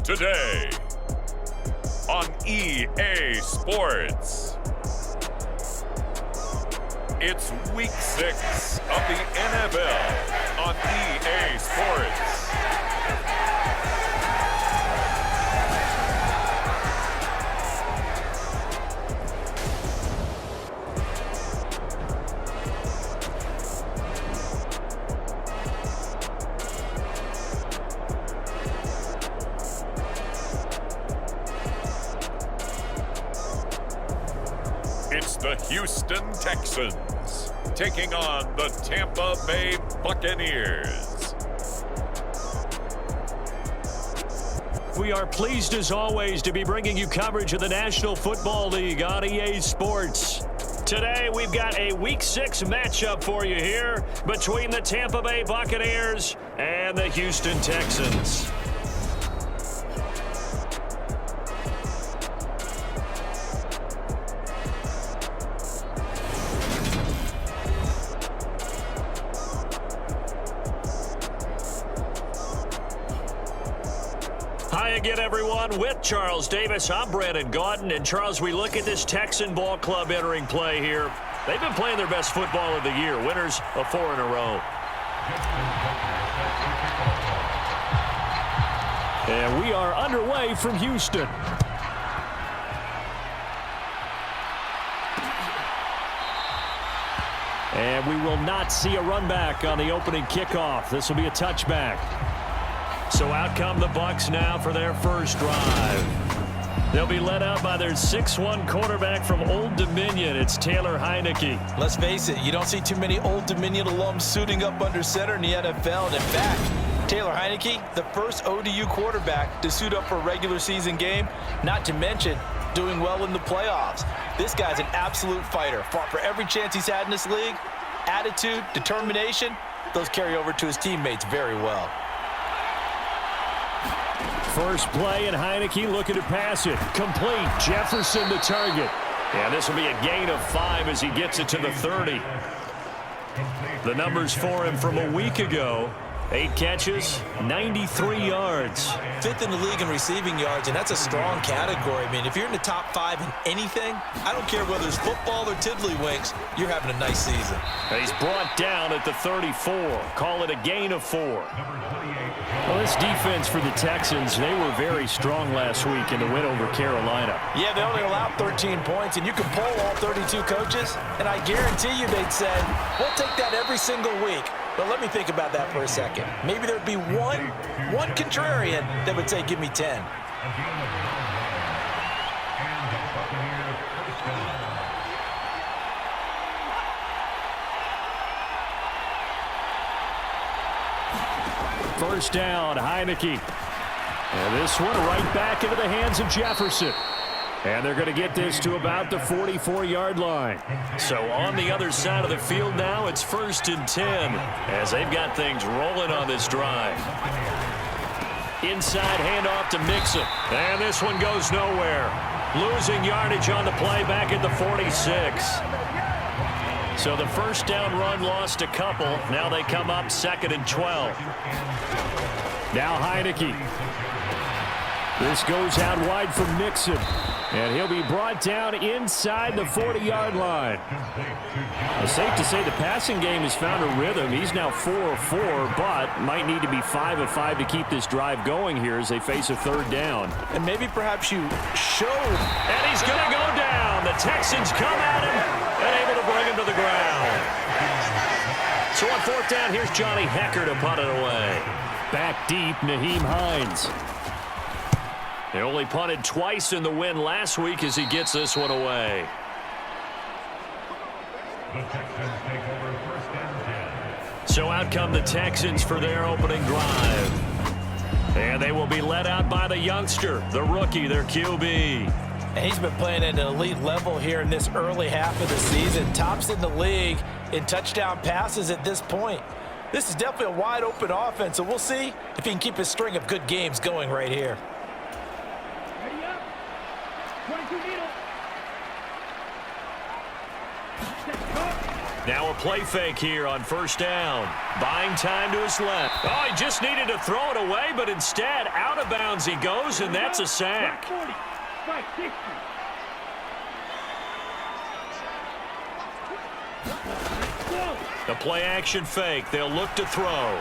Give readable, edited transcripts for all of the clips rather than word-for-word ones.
today on EA Sports. It's Week 6 of the NFL on EA Sports. It's the Houston Texans taking on the Tampa Bay Buccaneers. We are pleased as always to be bringing you coverage of the National Football League on EA Sports. Today we've got a Week 6 matchup for you here between the Tampa Bay Buccaneers and the Houston Texans. Hi again, everyone. With Charles Davis, I'm Brandon Gordon. And Charles, we look at this Texan ball club entering play here. They've been playing their best football of the year, winners of 4 in a row. And we are underway from Houston. And we will not see a run back on the opening kickoff. This will be a touchback. So out come the Bucs now for their first drive. They'll be led out by their 6'1 quarterback from Old Dominion. It's Taylor Heineke. Let's face it, you don't see too many Old Dominion alums suiting up under center in the NFL. And in fact, Taylor Heineke, the first ODU quarterback to suit up for a regular season game, not to mention doing well in the playoffs. This guy's an absolute fighter. Fought for every chance he's had in this league. Attitude, determination, those carry over to his teammates very well. First play, and Heineke looking to pass it. Complete. Jefferson the target. And this will be a gain of 5 as he gets it to the 30. The numbers for him from a week ago. 8 catches, 93 yards. 5th in the league in receiving yards, and that's a strong category. I mean, if you're in the top 5 in anything, I don't care whether it's football or tiddlywinks, you're having a nice season. And he's brought down at the 34. Call it a gain of 4. Well, this defense for the Texans, they were very strong last week in the win over Carolina. Yeah, they only allowed 13 points, and you can poll all 32 coaches, and I guarantee you they'd say, we'll take that every single week. But let me think about that for a second. Maybe there'd be one contrarian that would say, give me 10. First down, Heineke. And this one right back into the hands of Jefferson. And they're going to get this to about the 44-yard line. So on the other side of the field now, it's 1st and 10 as they've got things rolling on this drive. Inside handoff to Mixon. And this one goes nowhere. Losing yardage on the play back at the 46. So the first down run lost a couple. Now they come up 2nd and 12. Now Heineke. This goes out wide from Mixon. And he'll be brought down inside the 40-yard line. It's safe to say the passing game has found a rhythm. He's now 4 of 4, but might need to be 5 of 5 to keep this drive going here as they face a 3rd down. And maybe perhaps you showed. And he's going to go down. The Texans come at him and able to bring him to the ground. So on 4th down, here's Johnny Hecker to punt it away. Back deep, Nyheim Hines. They only punted twice in the win last week as he gets this one away. So out come the Texans for their opening drive. And they will be led out by the youngster, the rookie, their QB. And he's been playing at an elite level here in this early half of the season. Tops in the league in touchdown passes at this point. This is definitely a wide open offense, so we'll see if he can keep his string of good games going right here. Now a play fake here on first down. Buying time to his left. Oh, he just needed to throw it away, but instead out of bounds he goes, and that's a sack. The play action fake. They'll look to throw.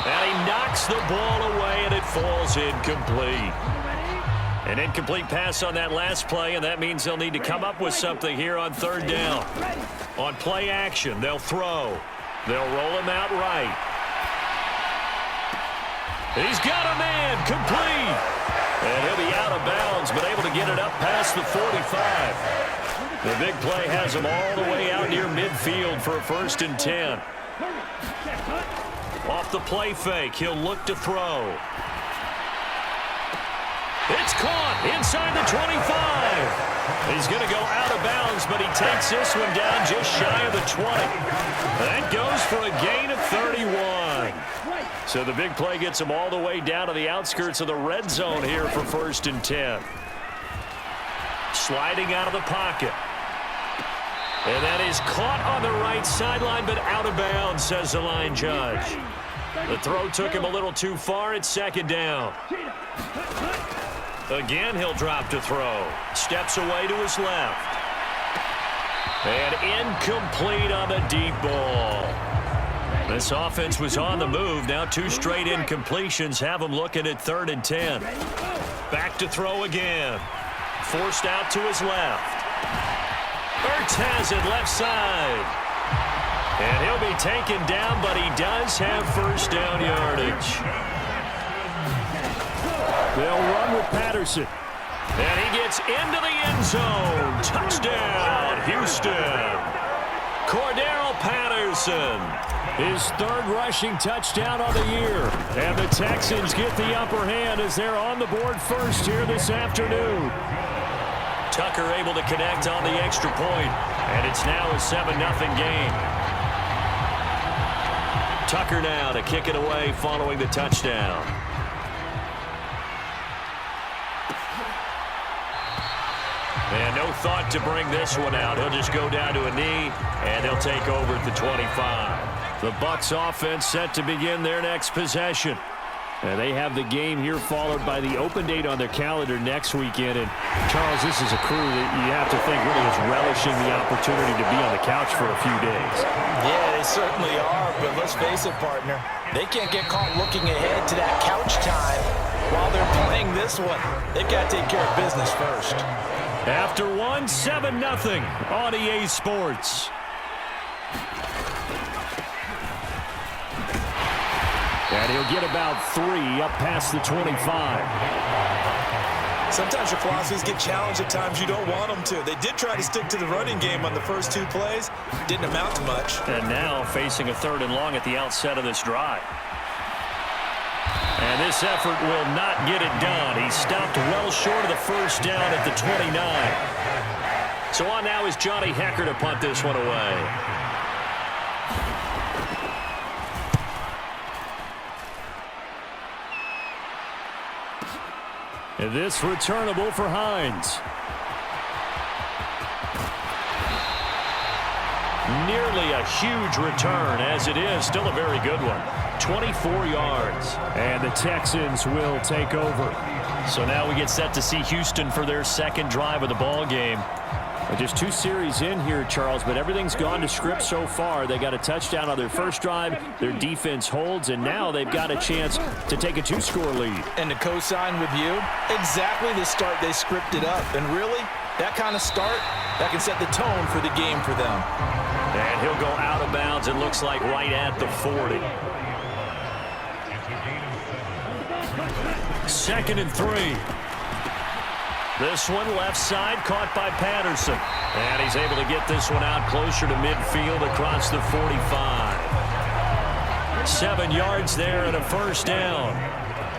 And he knocks the ball away, and it falls incomplete. An incomplete pass on that last play, and that means they'll need to come up with something here on third down. On play action, they'll throw. They'll roll him out right. He's got a man, complete. And he'll be out of bounds, but able to get it up past the 45. The big play has him all the way out near midfield for a 1st and 10. Off the play fake, he'll look to throw. It's caught inside the 25. He's going to go out of bounds, but he takes this one down just shy of the 20. That goes for a gain of 31. So the big play gets him all the way down to the outskirts of the red zone here for 1st and 10. Sliding out of the pocket. And that is caught on the right sideline, but out of bounds, says the line judge. The throw took him a little too far. It's 2nd down. Again, he'll drop to throw. Steps away to his left. And incomplete on the deep ball. This offense was on the move. Now 2 straight incompletions have them looking at 3rd and 10. Back to throw again. Forced out to his left. Ertz has it left side. And he'll be taken down, but he does have 1st down yardage. They'll run with Patterson. And he gets into the end zone. Touchdown, Houston. Cordero Patterson. His 3rd rushing touchdown of the year. And the Texans get the upper hand as they're on the board first here this afternoon. Tucker able to connect on the extra point, and it's now a 7-0 game. Tucker now to kick it away following the touchdown. And no thought to bring this one out. He'll just go down to a knee, and they'll take over at the 25. The Bucs offense set to begin their next possession. And they have the game here followed by the open date on their calendar next weekend. And, Charles, this is a crew that you have to think really is relishing the opportunity to be on the couch for a few days. Yeah, they certainly are, but let's face it, partner. They can't get caught looking ahead to that couch time while they're playing this one. They've got to take care of business first. After 7-0 on EA Sports. And he'll get about 3 up past the 25. Sometimes your philosophies get challenged at times you don't want them to. They did try to stick to the running game on the first 2 plays. Didn't amount to much. And now facing a 3rd and long at the outset of this drive. And this effort will not get it done. He stopped well short of the 1st down at the 29. So on now is Johnny Hecker to punt this one away. And this returnable for Hines. Nearly a huge return, as it is still a very good one. 24 yards. And the Texans will take over. So now we get set to see Houston for their 2nd drive of the ball game. Just 2 series in here, Charles, but everything's gone to script so far. They got a touchdown on their first drive. Their defense holds, and now they've got a chance to take a 2-score lead. And to co-sign with you, exactly the start they scripted up. And really, that kind of start, that can set the tone for the game for them. And he'll go out of bounds, it looks like right at the 40. 2nd and 3. This one left side caught by Patterson. And he's able to get this one out closer to midfield across the 45. 7 yards there and a 1st down.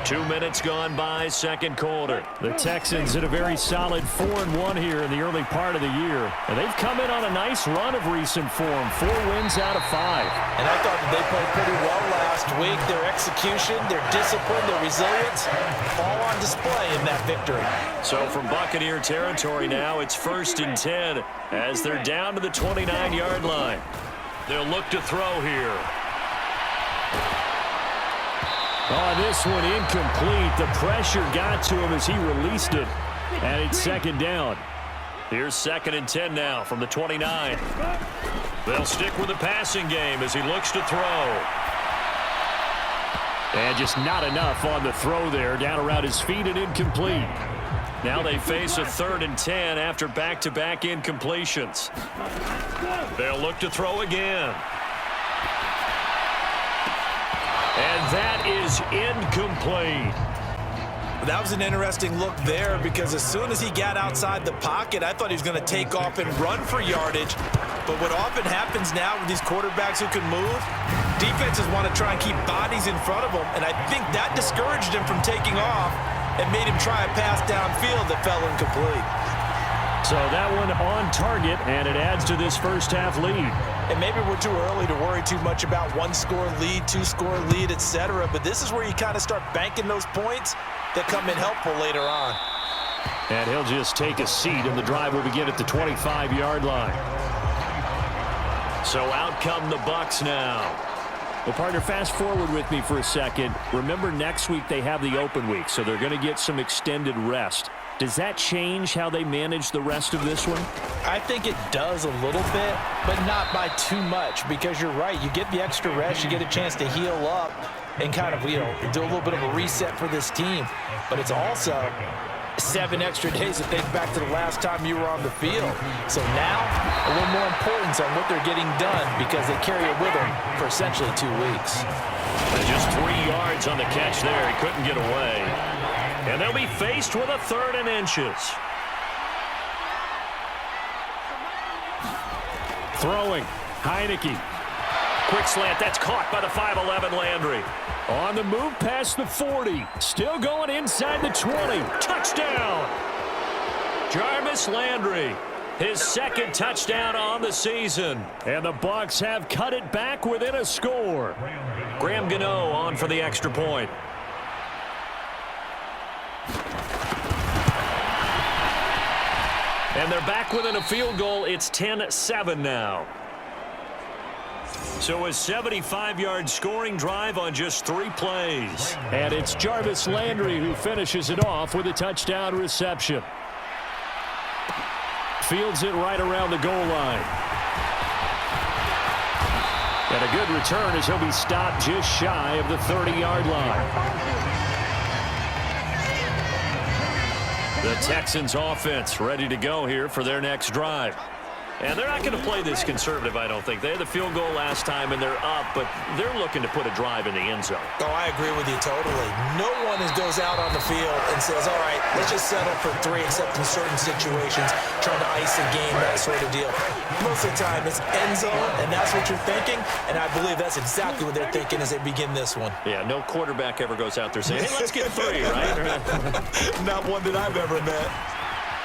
2 minutes gone by, second quarter. The Texans in a very solid 4-1 here in the early part of the year. And they've come in on a nice run of recent form, 4 wins out of 5. And I thought that they played pretty well last week. Their execution, their discipline, their resilience, all on display in that victory. So from Buccaneer territory now, it's 1st and 10 as they're down to the 29-yard line. They'll look to throw here. Oh, this one incomplete. The pressure got to him as he released it. And it's 2nd down. Here's 2nd and 10 now from the 29. They'll stick with the passing game as he looks to throw. And just not enough on the throw there. Down around his feet and incomplete. Now they face a 3rd and 10 after back-to-back incompletions. They'll look to throw again. And that is incomplete. That was an interesting look there because as soon as he got outside the pocket, I thought he was going to take off and run for yardage. But what often happens now with these quarterbacks who can move, defenses want to try and keep bodies in front of them, and I think that discouraged him from taking off and made him try a pass downfield that fell incomplete. So that one on target, and it adds to this first half lead. And maybe we're too early to worry too much about 1-score lead, 2-score lead, etc. But this is where you kind of start banking those points that come in helpful later on. And he'll just take a seat, and the drive will begin at the 25-yard line. So out come the Bucs now. Well, partner, fast forward with me for a second. Remember, next week they have the open week, so they're going to get some extended rest. Does that change how they manage the rest of this one? I think it does a little bit, but not by too much, because you're right. You get the extra rest, you get a chance to heal up and kind of, do a little bit of a reset for this team. But it's also 7 extra days to think back to the last time you were on the field. So now, a little more importance on what they're getting done because they carry it with them for essentially 2 weeks. And just 3 yards on the catch there. He couldn't get away. And they'll be faced with a 3rd and inches. Throwing. Heineke. Quick slant. That's caught by the 5'11 Landry. On the move past the 40. Still going inside the 20. Touchdown. Jarvis Landry. His 2nd touchdown on the season. And the Bucs have cut it back within a score. Graham Gano on for the extra point. And they're back within a field goal. It's 10-7 now. So a 75-yard scoring drive on just 3 plays. And it's Jarvis Landry who finishes it off with a touchdown reception. Fields it right around the goal line. And a good return as he'll be stopped just shy of the 30-yard line. The Texans offense ready to go here for their next drive. And they're not going to play this conservative, I don't think. They had the field goal last time, and they're up, but they're looking to put a drive in the end zone. Oh, I agree with you totally. No one goes out on the field and says, all right, let's just settle for 3, except in certain situations, trying to ice a game, that sort of deal. Most of the time, it's end zone, and that's what you're thinking, and I believe that's exactly what they're thinking as they begin this one. Yeah, no quarterback ever goes out there saying, hey, let's get 3, right? Not one that I've ever met.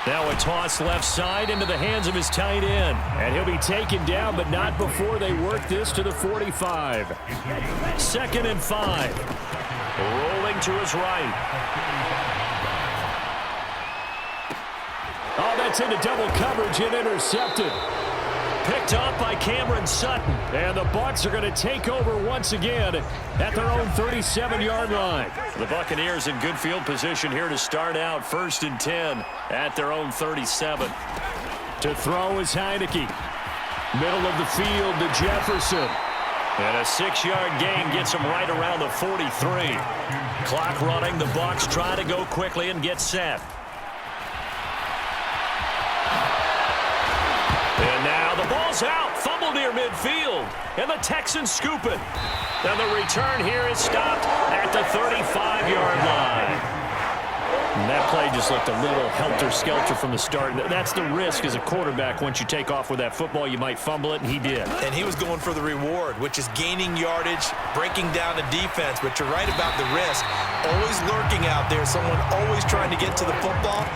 Now a toss left side into the hands of his tight end. And he'll be taken down, but not before they work this to the 45. 2nd and 5. Rolling to his right. Oh, that's into double coverage and intercepted. Picked off by Cameron Sutton. And the Bucs are going to take over once again at their own 37-yard line. The Buccaneers in good field position here to start out. 1st and 10 at their own 37. To throw is Heineke. Middle of the field to Jefferson. And a 6-yard gain gets him right around the 43. Clock running. The Bucs try to go quickly and get set. And now the ball's out. Fumble near midfield. And the Texans scoop it. And the return here is stopped at the 35-yard line. And that play just looked a little helter-skelter from the start. That's the risk as a quarterback. Once you take off with that football, you might fumble it, and he did. And he was going for the reward, which is gaining yardage, breaking down the defense. But you're right about the risk. Always lurking out there, someone always trying to get to the football.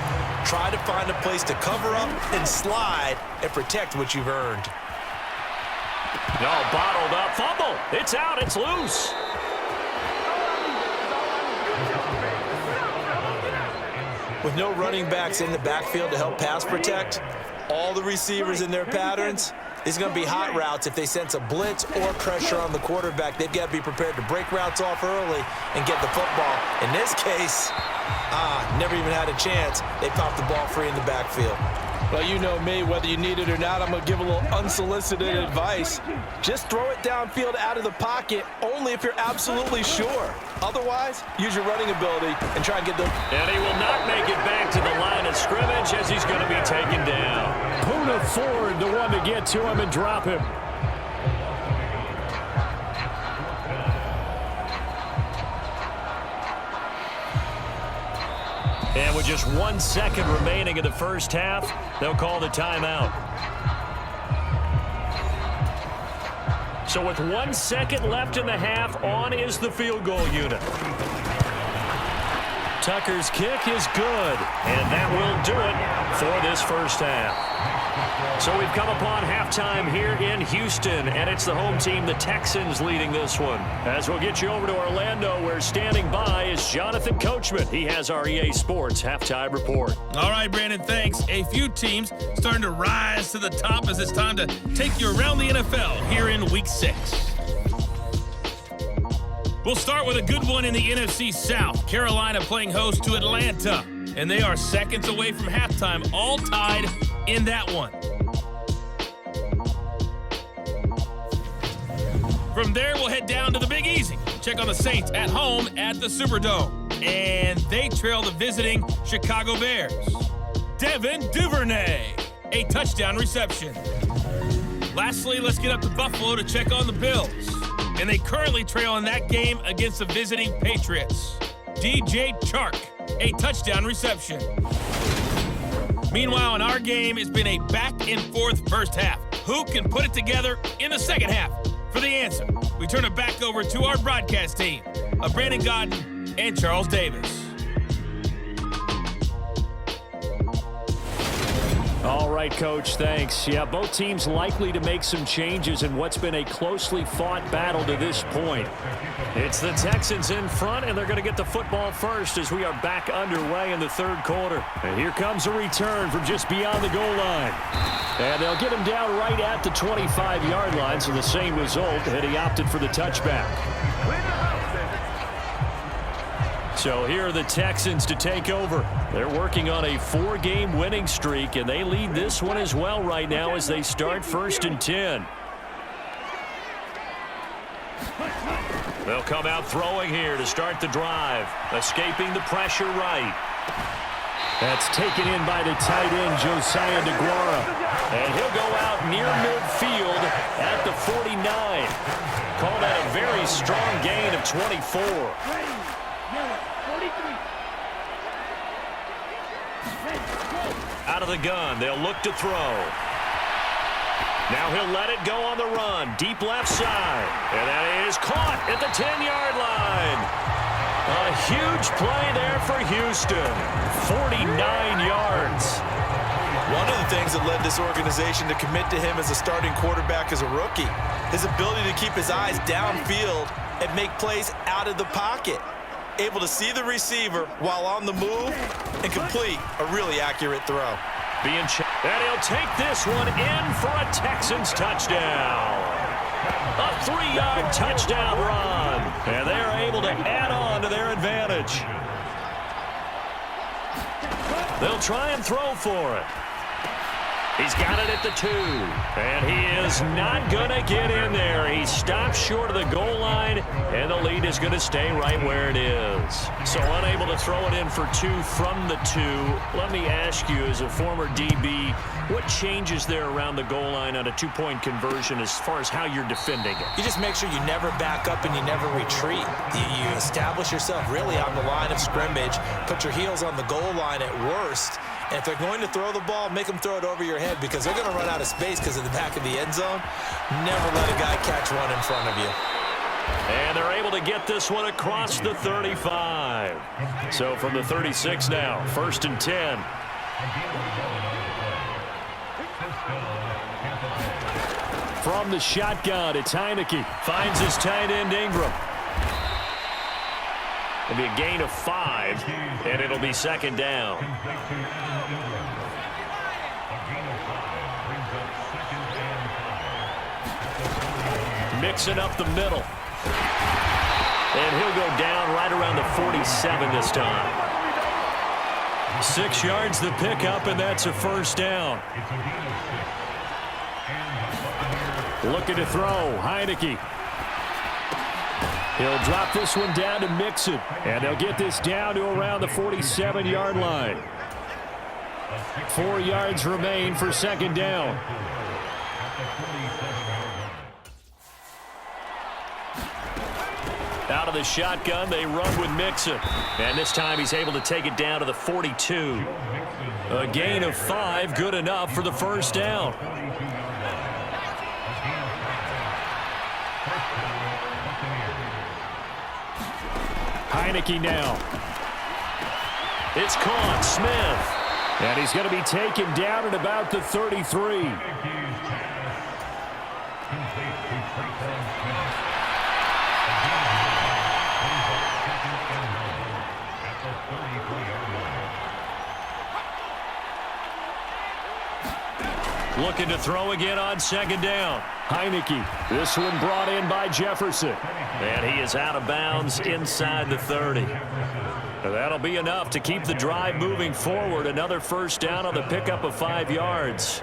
Try to find a place to cover up and slide and protect what you've earned. No, bottled up. Fumble. It's out. It's loose. With no running backs in the backfield to help pass protect, all the receivers in their patterns, these are going to be hot routes if they sense a blitz or pressure on the quarterback. They've got to be prepared to break routes off early and get the football. In this case, never even had a chance. They popped the ball free in the backfield. Well, you know me, whether you need it or not, I'm going to give a little unsolicited advice. Just throw it downfield out of the pocket only if you're absolutely sure. Otherwise, use your running ability and try and get the... And he will not make it back to the line of scrimmage as he's going to be taken down. Poona Ford, the one to get to him and drop him. And with just 1 second remaining in the first half, they'll call the timeout. So with 1 second left in the half, on is the field goal unit. Tucker's kick is good, and that will do it for this first half. So we've come upon halftime here in Houston, and it's the home team, the Texans, leading this one. As we'll get you over to Orlando, where standing by is Jonathan Coachman. He has our EA Sports halftime report. All right, Brandon, thanks. A few teams starting to rise to the top as it's time to take you around the NFL here in Week 6. We'll start with a good one in the NFC South. Carolina playing host to Atlanta, and they are seconds away from halftime, all tied in that one. From there, we'll head down to the Big Easy. Check on the Saints at home at the Superdome. And they trail the visiting Chicago Bears. Devin Duvernay, a touchdown reception. Lastly, let's get up to Buffalo to check on the Bills. And they currently trail in that game against the visiting Patriots. DJ Chark, a touchdown reception. Meanwhile, in our game, it's been a back-and-forth first half. Who can put it together in the second half? For the answer, we turn it back over to our broadcast team of Brandon Godden and Charles Davis. All right, Coach, thanks. Yeah, both teams likely to make some changes in what's been a closely fought battle to this point. It's the Texans in front, and they're going to get the football first as we are back underway in the third quarter. And here comes a return from just beyond the goal line. And they'll get him down right at the 25-yard line, so the same result, and he opted for the touchback. So here are the Texans to take over. They're working on a 4-game winning streak, and they lead this one as well right now as they start 1st and 10. They'll come out throwing here to start the drive, escaping the pressure right. That's taken in by the tight end, Josiah DeGuara. And he'll go out near midfield at the 49. Call that a very strong gain of 24. Out of the gun, they'll look to throw. Now he'll let it go on the run, deep left side. And that is caught at the 10-yard line. A huge play there for Houston. 49 yards. One of the things that led this organization to commit to him as a starting quarterback as a rookie, his ability to keep his eyes downfield and make plays out of the pocket. Able to see the receiver while on the move and complete a really accurate throw. And he'll take this one in for a Texans touchdown. A 3-yard touchdown run. And they're able to add on to their advantage. They'll try and throw for it. He's got it at the 2. And he is not going to get in there. He stops short of the goal line, and the lead is going to stay right where it is. So unable to throw it in for 2 from the 2. Let me ask you, as a former DB, what changes there around the goal line on a 2-point conversion as far as how you're defending it? You just make sure you never back up and you never retreat. You establish yourself really on the line of scrimmage, put your heels on the goal line at worst, and if they're going to throw the ball, make them throw it over your head because they're going to run out of space because of the back of the end zone. Never let a guy catch one in front of you. And they're able to get this one across the 35. So from the 36 now, 1st and 10. From the shotgun, it's Heineke. Finds his tight end, Ingram. It'll be a gain of 5, and it'll be 2nd down. Mixing up the middle. And he'll go down right around the 47 this time. 6 yards the pickup, and that's a 1st down. Looking to throw, Heineke. He'll drop this one down to Mixon, and they'll get this down to around the 47-yard line. 4 yards remain for 2nd down. Out of the shotgun, they run with Mixon, and this time he's able to take it down to the 42. A gain of 5, good enough for the 1st down. Heineke now. It's caught, Smith. And he's going to be taken down at about the 33. Looking to throw again on 2nd down. Heineke. This one brought in by Jefferson. And he is out of bounds inside the 30. And that'll be enough to keep the drive moving forward. Another 1st down on the pickup of 5 yards.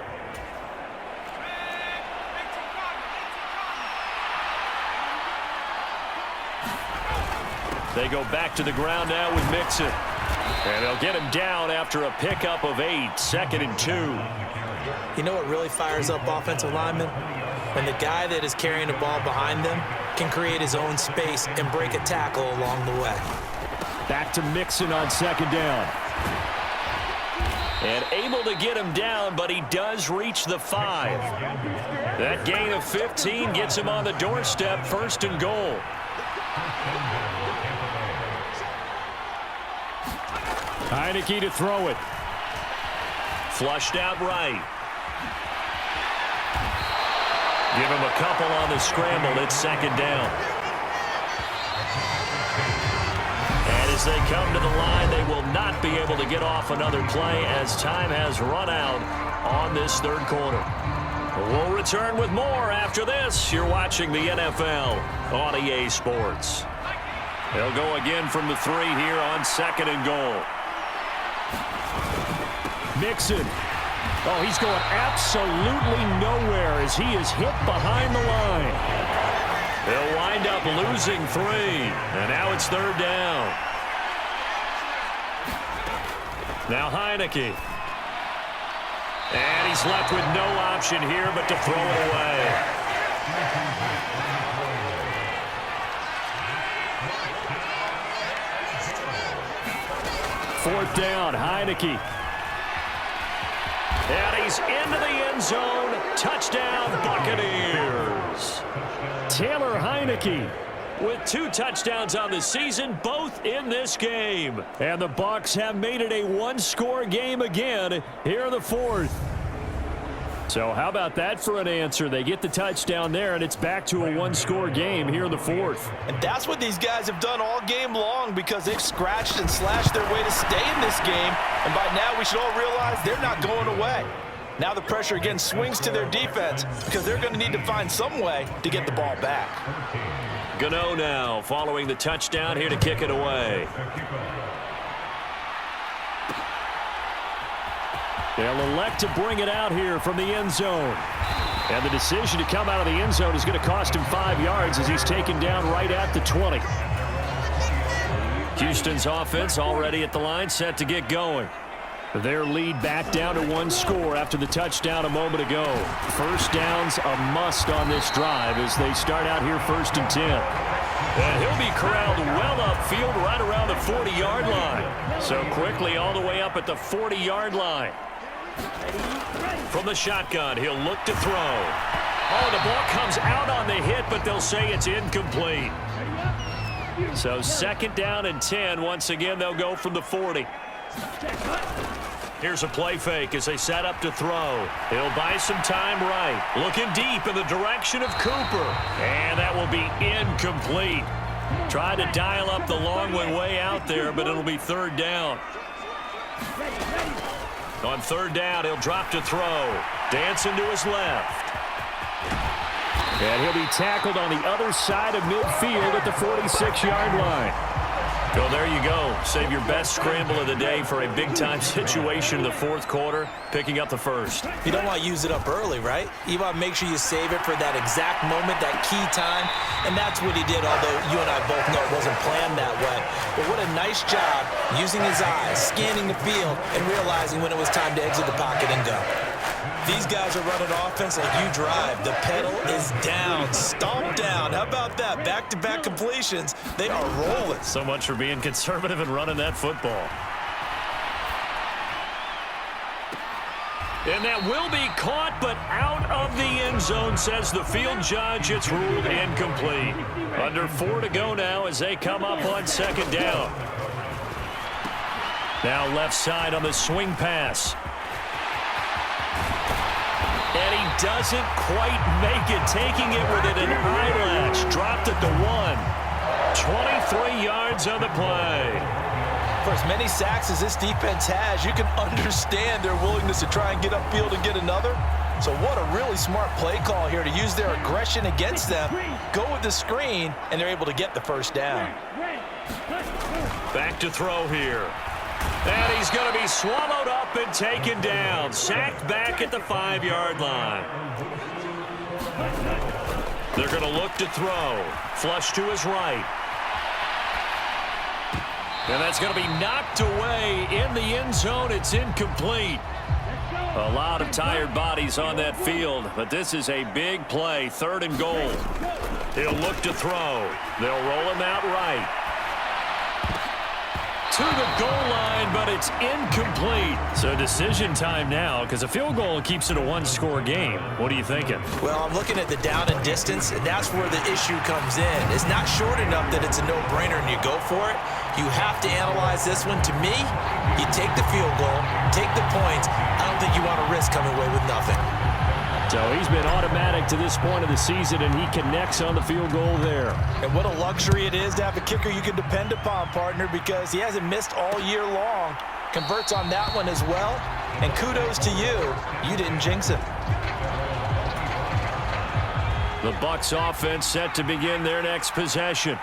They go back to the ground now with Mixon. And they'll get him down after a pickup of 8. 2nd and 2. You know what really fires up offensive linemen? When the guy that is carrying the ball behind them can create his own space and break a tackle along the way. Back to Mixon on 2nd down. And able to get him down, but he does reach the 5. That gain of 15 gets him on the doorstep, 1st and goal. Heineke to throw it. Flushed out right. Give him a couple on the scramble. It's 2nd down. And as they come to the line, they will not be able to get off another play as time has run out on this 3rd quarter. We'll return with more after this. You're watching the NFL on EA Sports. They'll go again from the 3 here on 2nd and goal. Mixon. Oh, he's going absolutely nowhere as he is hit behind the line. They'll wind up losing 3, and now it's 3rd down. Now Heineke. And he's left with no option here but to throw it away. Fourth down, Heineke. And he's into the end zone. Touchdown, Buccaneers. Taylor Heineke with 2 touchdowns on the season, both in this game. And the Bucs have made it a 1-score game again here in the 4th. So how about that for an answer? They get the touchdown there, and it's back to a 1-score game here in the 4th. And that's what these guys have done all game long because they've scratched and slashed their way to stay in this game. And by now, we should all realize they're not going away. Now the pressure again swings to their defense because they're going to need to find some way to get the ball back. Gano now following the touchdown here to kick it away. They'll elect to bring it out here from the end zone. And the decision to come out of the end zone is going to cost him 5 yards as he's taken down right at the 20. Houston's offense already at the line, set to get going. Their lead back down to 1 score after the touchdown a moment ago. First down's a must on this drive as they start out here 1st and 10. And he'll be corralled well upfield right around the 40-yard line. So quickly all the way up at the 40-yard line. From the shotgun, he'll look to throw. Oh, the ball comes out on the hit, but they'll say it's incomplete. So 2nd down and 10. Once again, they'll go from the 40. Here's a play fake as they set up to throw. He'll buy some time right. Looking deep in the direction of Cooper. And that will be incomplete. Tried to dial up the long one way out there, but it'll be 3rd down. On 3rd down, he'll drop to throw. Dancing to his left. And he'll be tackled on the other side of midfield at the 46-yard line. Well, there you go. Save your best scramble of the day for a big-time situation in the 4th quarter, picking up the 1st. You don't want to use it up early, right? You want to make sure you save it for that exact moment, that key time, and that's what he did, although you and I both know it wasn't planned that way. But what a nice job using his eyes, scanning the field, and realizing when it was time to exit the pocket and go. These guys are running offense like you drive. The pedal is down, stomped down. How about that? Back-to-back completions. They are rolling. So much for being conservative and running that football. And that will be caught, but out of the end zone, says the field judge. It's ruled incomplete. Under 4 to go now as they come up on 2nd down. Now left side on the swing pass. And he doesn't quite make it, taking it with an eyelash. Dropped at the 1. 23 yards on the play. For as many sacks as this defense has, you can understand their willingness to try and get upfield and get another. So what a really smart play call here to use their aggression against them, go with the screen, and they're able to get the 1st down. Back to throw here. And he's going to be swallowed up and taken down. Sacked back at the 5-yard line. They're going to look to throw. Flush to his right. And that's going to be knocked away in the end zone. It's incomplete. A lot of tired bodies on that field, but this is a big play. 3rd and goal. He'll look to throw. They'll roll him out right. To the goal line, but it's incomplete. So decision time now, because a field goal keeps it a 1-score game. What are you thinking? Well, I'm looking at the down and distance, and that's where the issue comes in. It's not short enough that it's a no-brainer and you go for it. You have to analyze this one. To me, you take the field goal, take the points. I don't think you want to risk coming away with nothing. So he's been automatic to this point of the season, and he connects on the field goal there. And what a luxury it is to have a kicker you can depend upon, partner, because he hasn't missed all year long. Converts on that one as well. And kudos to you. You didn't jinx him. The Bucs offense set to begin their next possession.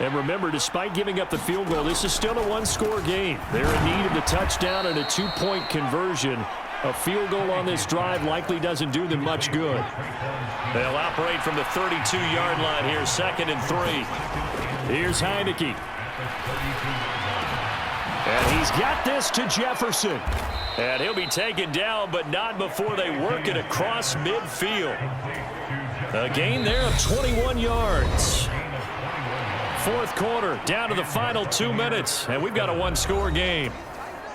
And remember, despite giving up the field goal, this is still a 1-score game. They're in need of the touchdown and a 2-point conversion. A field goal on this drive likely doesn't do them much good. They'll operate from the 32-yard line here, 2nd and 3. Here's Heineke. And he's got this to Jefferson. And he'll be taken down, but not before they work it across midfield. A gain there of 21 yards. 4th quarter, down to the final 2 minutes, and we've got a 1-score game.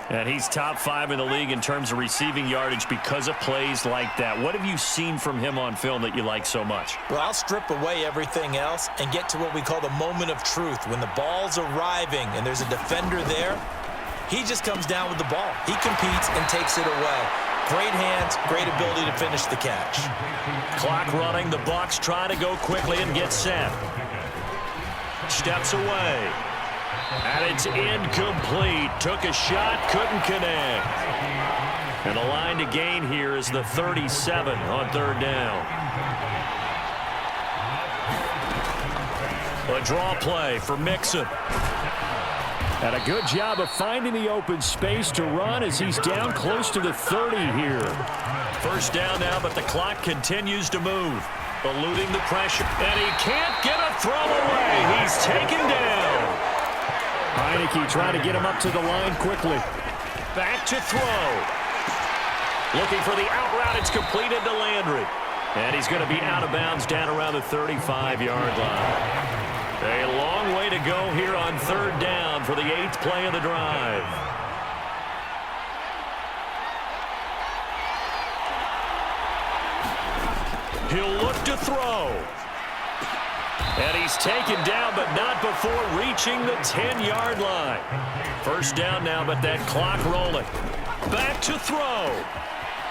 And he's top 5 in the league in terms of receiving yardage because of plays like that. What have you seen from him on film that you like so much? Well, I'll strip away everything else and get to what we call the moment of truth. When the ball's arriving and there's a defender there, he just comes down with the ball. He competes and takes it away. Great hands, great ability to finish the catch. Clock running. The Bucs try to go quickly and get set. Steps away. And it's incomplete. Took a shot, couldn't connect. And the line to gain here is the 37 on 3rd down. A draw play for Mixon. And a good job of finding the open space to run as he's down close to the 30 here. First down now, but the clock continues to move. Eluding the pressure. And he can't get a throw away. He's taken down. Heineke trying to get him up to the line quickly. Back to throw. Looking for the out route. It's completed to Landry. And he's going to be out of bounds down around the 35-yard line. A long way to go here on third down for the 8th play of the drive. He'll look to throw. And he's taken down, but not before reaching the 10-yard line. First down now, but that clock rolling. Back to throw.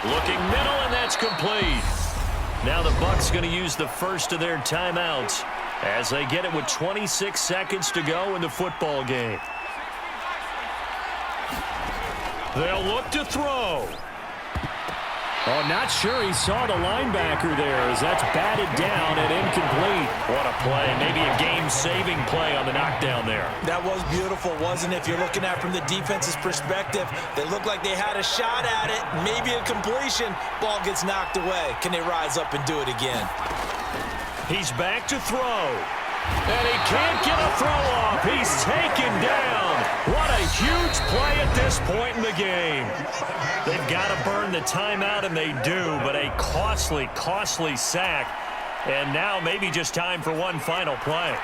Looking middle, and that's complete. Now the Bucs going to use the first of their timeouts as they get it with 26 seconds to go in the football game. They'll look to throw. Oh, not sure he saw the linebacker there as that's batted down and incomplete. What a play. Maybe a game-saving play on the knockdown there. That was beautiful, wasn't it? If you're looking at it from the defense's perspective, they looked like they had a shot at it. Maybe a completion. Ball gets knocked away. Can they rise up and do it again? He's back to throw. And he can't get a throw off. He's taken down. What a huge play at this point in the game. They've got to burn the timeout, and they do, but a costly, costly sack. And now maybe just time for one final play.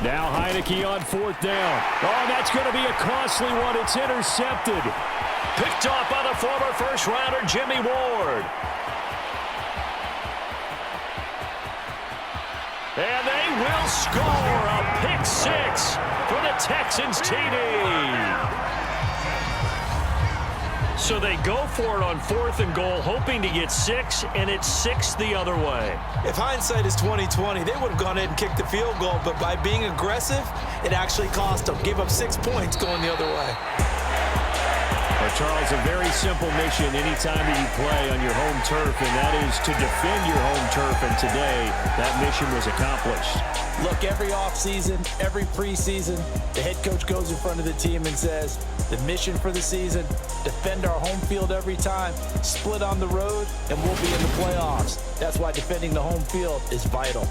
Now Heineke on fourth down. Oh, that's going to be a costly one. It's intercepted. Picked off by the former first-rounder Jimmy Ward. And they will score a pick six for the Texans TD. So they go for it on fourth and goal, hoping to get 6, and it's 6 the other way. If hindsight is 20/20, they would have gone ahead and kicked the field goal, but by being aggressive, it actually cost them. Gave up 6 points going the other way. Well, Charles, a very simple mission anytime that you play on your home turf, and that is to defend your home turf, and today that mission was accomplished. Look, every offseason, every preseason, the head coach goes in front of the team and says, the mission for the season, defend our home field every time, split on the road, and we'll be in the playoffs. That's why defending the home field is vital.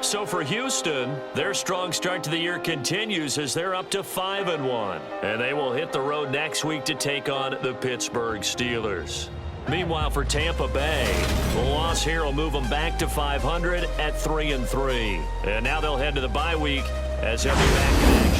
So for Houston, their strong start to the year continues as they're up to 5-1. And they will hit the road next week to take on the Pittsburgh Steelers. Meanwhile, for Tampa Bay, the loss here will move them back to 500 at 3-3. And now they'll head to the bye week as they'll be back